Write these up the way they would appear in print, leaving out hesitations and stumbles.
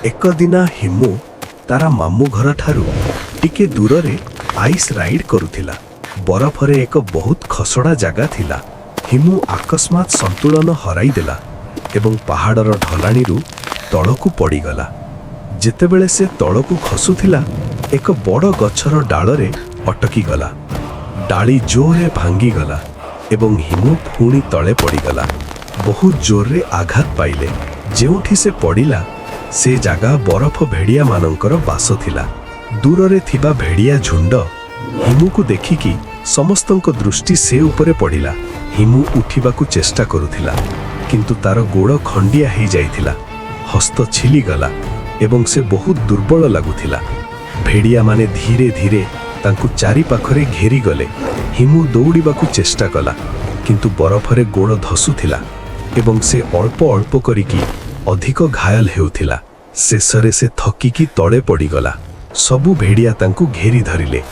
एक दिना हिमु तारा मामू घर ठारू टिके दूर रे आइस राइड करुथिला। बरफरे एक बहुत खसड़ा जगह थिला। हिमु अकस्मात संतुलन हराई देला एवं पहाड़र ढलाणीरू तळकू पड़ीगला। जेतेबेले से तळकू खसुथिला एक बड़ गछर डाଳରେ अटकी गला। डाली जोरे भांगी गला एवं हिमु पुणी तले पड़ीगला। बहुत जोर रे आघात पाइले। जेउठी से पड़िला से जगह बरफ भेड़िया मानकर बास थिला। दूर रे थिबा भेड़िया झुंड हिमु को देखिकी समस्तंक दृष्टि से उपरे पड़िला। हिमु उठिबाकू चेष्टा करुथिला किंतु तार गोड़ खंडिया ही जाइथिला। हस्त छिली गला एवं से बहुत दुर्बल लागुथिला। भेड़िया माने धीरे धीरे तांकु चारि पाखरे घेरी गले। हिमु दौड़िबाकू चेष्टा कला किंतु बरफरे गोड़ धसुथिला एवं से अल्प अल्प करिकी अधिक घायल हेउथिला। शेषरे से थकिकी तळे पड़ीगला। सबु भेड़िया तांकु घेरी धरिले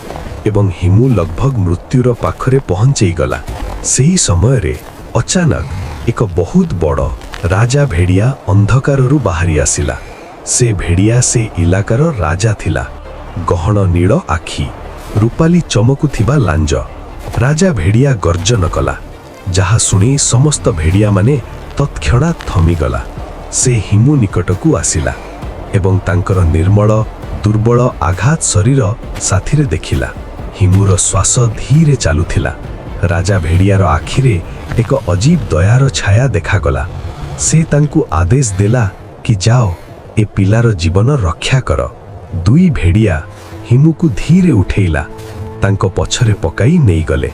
एवं हिमु लगभग मृत्युर पाखरे पहुंचई गला। सेही समय रे अचानक एक बहुत बड़ राजा भेड़िया अंधकाररू बाहरी आसिला। से भेड़िया से इलाकार राजा थिला। गहन नील आखि, रूपाली चमकु थिबा लांज। राजा भेड़िया गर्जन कला जहा सुनी समस्त भेड़िया माने तत्क्षणात थमीगला। से हिमु निकटकू आसिला एवं तांकर निर्मल दुर्बल आघात शरीर साथीरे देखिला। हिमुर श्वास धीरे चालुथिला। राजा भेड़ियार आखिरे एक अजीब दयार छाया देखागला। से तांकु आदेश देला कि जाओ ए पिलार जीवन रक्षा कर। दुई भेड़िया हिमुकु धीरे उठेइला तांको पछरे पकाई नहीं गले।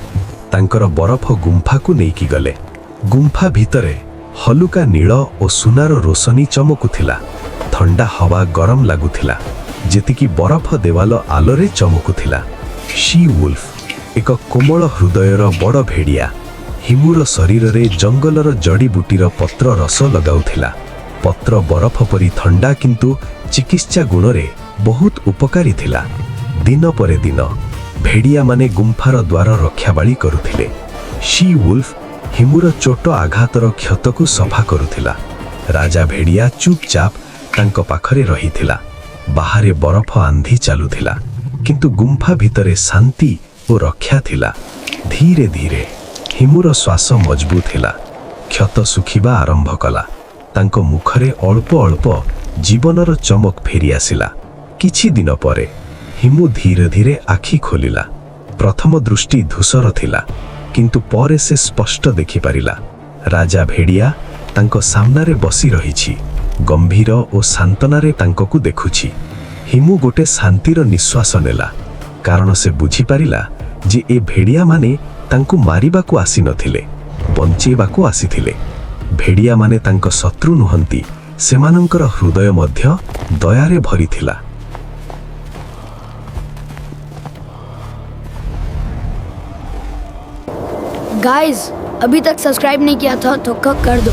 तांकर बरफ गुंफा को नेकी गले। गुंफा भितरे हलुका नील और सुनार रोशनी चमकुथिला। ठंडा हवा गरम लागुथिला जेतिकी बरफ देवाल आलोरे चमकुथिला। शी वुल्फ एक कोमल हृदयर बड़ भेड़िया हिमुर शरीर रे जंगलर जड़ीबुटीर पत्र रस लगाउथिला। पत्र बरफ परी ठंडा किंतु चिकित्सा गुण रे बहुत उपकारी थिला। दिन परे दिन भेड़िया माने गुंफार द्वार रक्षाबाड़ी करुथिले। शी वुल्फ हिमुर चोट आघातर क्षत को सफा करुथिला। राजा भेड़िया चुपचाप तांको पाखरे रहिथिला। बाहरे बरफ आंधी चालुथिला किंतु गुंफा भितरे शांति और रक्षा थिला। धीरे धीरे हिमुर श्वास मजबूत थिला। क्षत सुखिबा आरंभ कला। तांको मुखरे अल्प अल्प जीवनर चमक फेरी आसिला। किछि दिन परे हिमु धीरे धीरे आखि खोलिला। प्रथम दृष्टि धूसर थिला किंतु परे से स्पष्ट देखि पारिला। राजा भेड़िया तांको सामनारे बसी रहिछि। गंभीर और सांतनारे तांको को देखुछि। हिमु गोटे शांतिर निश्वास नेला कारण से बुझी पारिला जे ए भेड़िया माने तांकु मारिबाकू आसी नथिले, बंचेबाकू आसीथिले। भेड़िया माने तांको शत्रु नुहंती, सेमानंकर हृदय मध्य दयारे भरी थिला। गाइस, अभी तक सब्सक्राइब नहीं किया था तो कर दो।